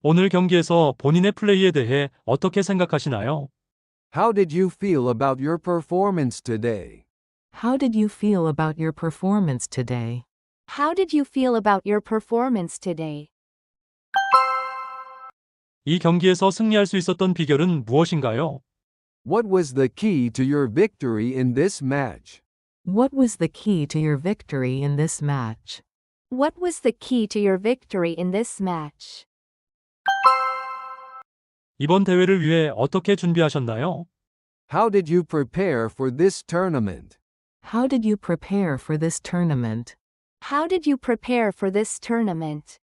오늘 경기에서 본인의 플레이에 대해 어떻게 생각하시나요? How did you feel about your performance today? How did you feel about your performance today? How did you feel about your performance today? 이 경기에서 승리할 수 있었던 비결은 무엇인가요? What was the key to your victory in this match? What was the key to your victory in this match? What was the key to your victory in this match? 이번 대회를 위해 어떻게 준비하셨나요? How did you prepare for this tournament? How did you prepare for this tournament? How did you prepare for this tournament?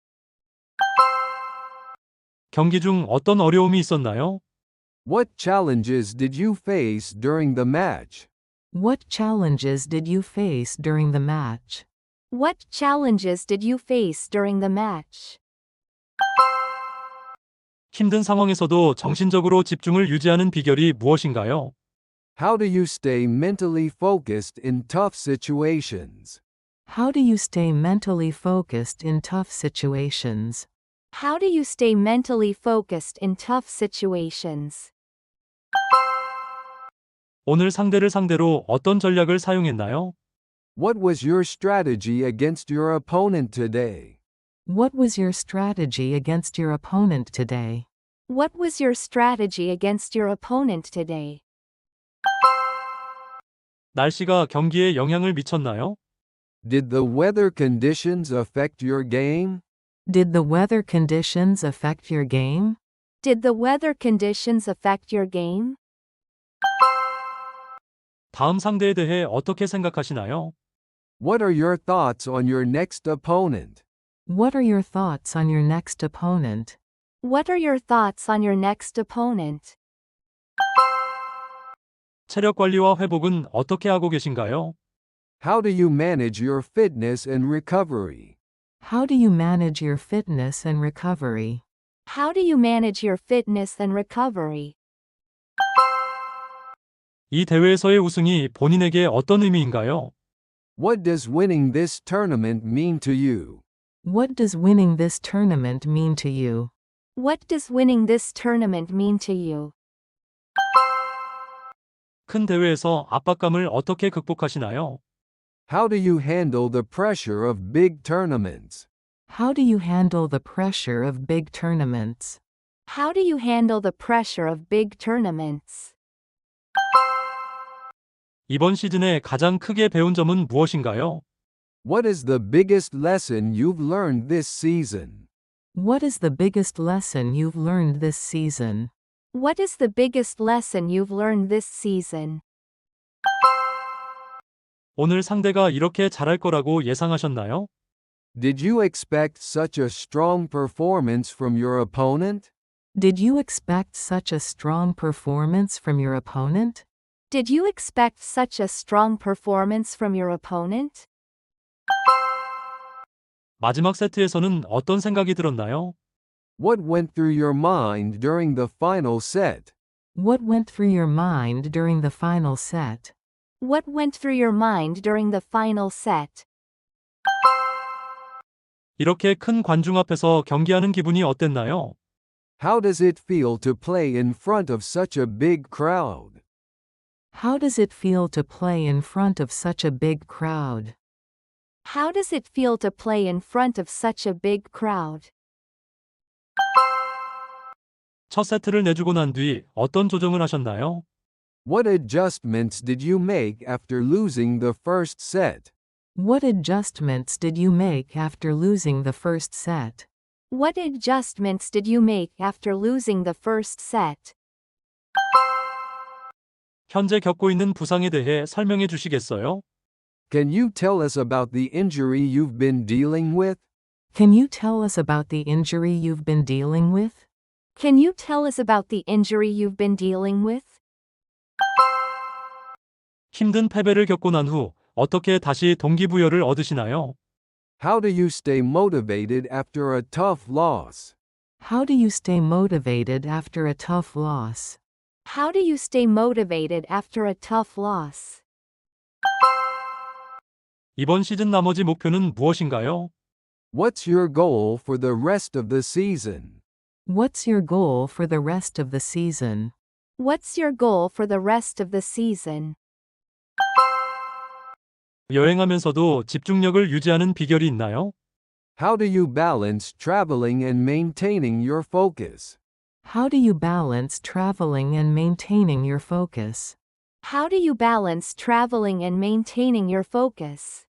경기 중 어떤 어려움이 있었나요? What challenges did you face during the match? What challenges did you face during the match? What challenges did you face during the match? 힘든 상황에서도 정신적으로 집중을 유지하는 비결이 무엇인가요? How do you stay mentally focused in tough situations? How do you stay mentally focused in tough situations? How do you stay mentally focused in tough situations? 오늘 상대를 상대로 어떤 전략을 사용했나요? What was your strategy against your opponent today? What was your strategy against your opponent today? What was your strategy against your opponent today? 날씨가 경기에 영향을 미쳤나요? Did the weather conditions affect your game? Did the weather conditions affect your game? Did the weather conditions affect your game? 다음 상대에 대해 어떻게 생각하시나요? What are your thoughts on your next opponent? What are your thoughts on your next opponent? What are your thoughts on your next opponent? 체력 관리와 회복은 어떻게 하고 계신가요? How do you manage your fitness and recovery? How do you manage your fitness and recovery? How do you manage your fitness and recovery? 이 대회에서의 우승이 본인에게 어떤 의미인가요? What does winning this tournament mean to you? What does winning this tournament mean to you? What does winning this tournament mean to you? 큰 대회에서 압박감을 어떻게 극복하시나요? How do you handle the pressure of big tournaments? How do you handle the pressure of big tournaments? How do you handle the pressure of big tournaments? 이번 시즌에 가장 크게 배운 점은 무엇인가요? What is the biggest lesson you've learned this season? What is the biggest lesson you've learned this season? What is the biggest lesson you've learned this season? 오늘 상대가 이렇게 잘할 거라고 예상하셨나요? Did you expect such a strong performance from your opponent? Did you expect such a strong performance from your opponent? Did you expect such a strong performance from your opponent? 마지막 세트에서는 어떤 생각이 들었나요? What went through your mind during the final set? What went through your mind during the final set? What went through your mind during the final set? 이렇게 큰 관중 앞에서 경기하는 기분이 어땠나요? How does it feel to play in front of such a big crowd? How does it feel to play in front of such a big crowd? How does it feel to play in front of such a big crowd? 첫 세트를 내주고 난 뒤 어떤 조정을 하셨나요? What adjustments did you make after losing the first set? What adjustments did you make after losing the first set? What adjustments did you make after losing the first set? 현재 겪고 있는 부상에 대해 설명해 주시겠어요? Can you tell us about the injury you've been dealing with? Can you tell us about the injury you've been dealing with? Can you tell us about the injury you've been dealing with? 힘든 패배를 겪고 난 후 어떻게 다시 동기부여를 얻으시나요? How do you stay motivated after a tough loss? How do you stay motivated after a tough loss? How do you stay motivated after a tough loss? 이번 시즌 나머지 목표는 무엇인가요? What's your goal for the rest of the season? What's your goal for the rest of the season? What's your goal for the rest of the season? 여행하면서도 집중력을 유지하는 비결이 있나요? How do you balance traveling and maintaining your focus? How do you balance traveling and maintaining your focus? How do you balance traveling and maintaining your focus?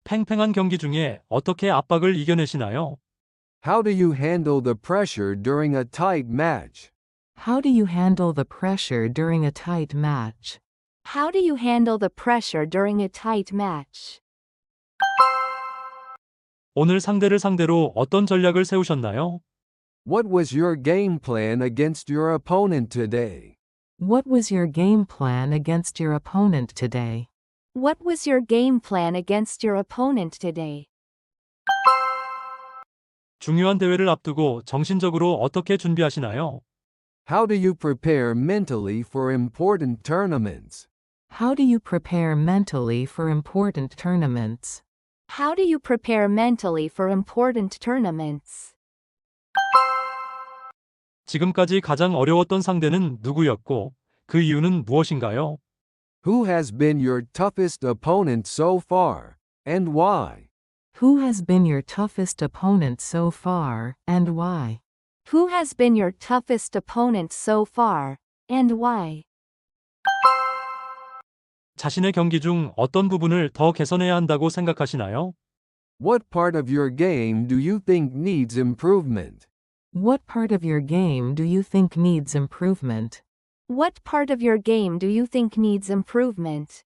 팽팽한 경기 중에 어떻게 압박을 이겨내시나요? How do you handle the pressure during a tight match? How do you handle the pressure during a tight match? How do you handle the pressure during a tight match? 오늘 상대를 상대로 어떤 전략을 세우셨나요? What was your game plan against your opponent today? What was your game plan against your opponent today? What was your game plan against your opponent today? 중요한 대회를 앞두고 정신적으로 어떻게 준비하시나요? How do you prepare mentally for important tournaments? How do you prepare mentally for important tournaments? How do you prepare mentally for important tournaments? 지금까지 가장 어려웠던 상대는 누구였고, 그 이유는 무엇인가요? Who has been your toughest opponent so far, and why? Who has been your toughest opponent so far, and why? Who has been your toughest opponent so far, and why? 자신의 경기 중 어떤 부분을 더 개선해야 한다고 생각하시나요? What part of your game do you think needs improvement? What part of your game do you think needs improvement? What part of your game do you think needs improvement?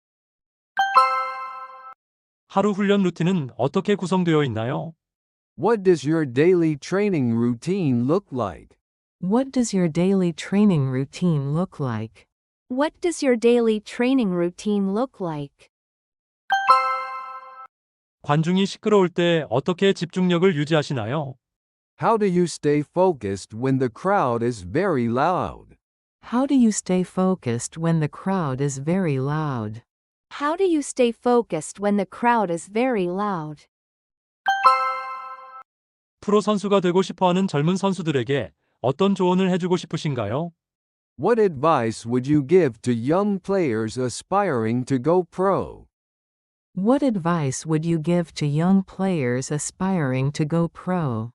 하루 훈련 루틴은 어떻게 구성되어 있나요? What does your daily training routine look like? What does your daily training routine look like? What does your daily training routine look like? 관중이 시끄러울 때 어떻게 집중력을 유지하시나요? How do you stay focused when the crowd is very loud? How do you stay focused when the crowd is very loud? How do you stay focused when the crowd is very loud? 프로 선수가 되고 싶어하는 젊은 선수들에게 어떤 조언을 해주고 싶으신가요? What advice would you give to young players aspiring to go pro? What advice would you give to young players aspiring to go pro?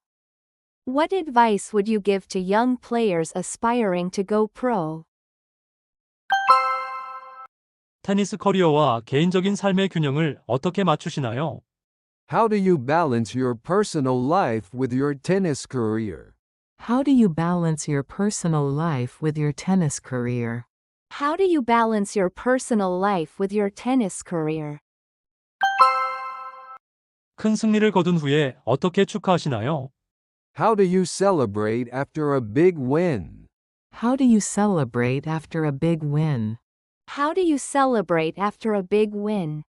What advice would you give to young players aspiring to go pro? 테니스 커리어와 개인적인 삶의 균형을 어떻게 맞추시나요? How do you balance your personal life with your tennis career? How do you balance your personal life with your tennis career? How do you balance your personal life with your tennis career? 큰 승리를 거둔 후에 어떻게 축하하시나요? How do you celebrate after a big win? How do you celebrate after a big win? How do you celebrate after a big win?